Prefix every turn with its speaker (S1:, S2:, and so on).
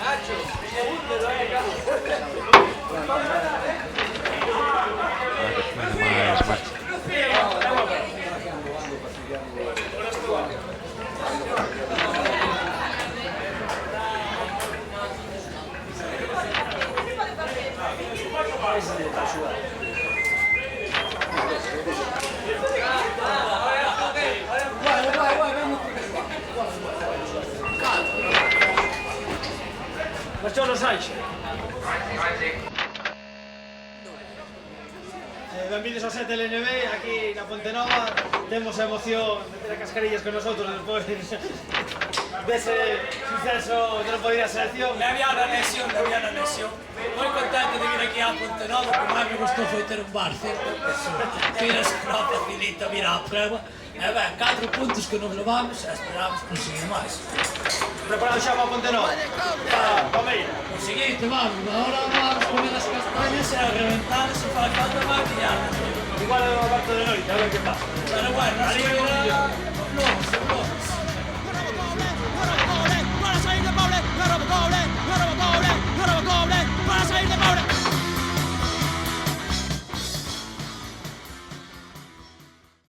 S1: Más marcha.
S2: Mas yo los Sánchez. Benvidos ao 7LNB, aquí na Ponte Nova. Temos a emoción de ter a Cascarillas con nosotros despois dese suceso de non poder ir a selección.
S3: Me había una lesión. Moi contento de vir aquí a Ponte Nova, que máis me gustou foi ter un bar, certo? Firas que non facilita vir á prueba. E ben, 4 puntos que nos levamos e esperamos conseguir máis.
S2: Preparado xa para Ponte Nova? Para Meira.
S3: O seguinte, vamos, agora vamos comer as castañas e a reventar se fai falta máis pillar.
S2: Igual é unha parte de noite, a ver que pasa.
S3: Pero bueno, non se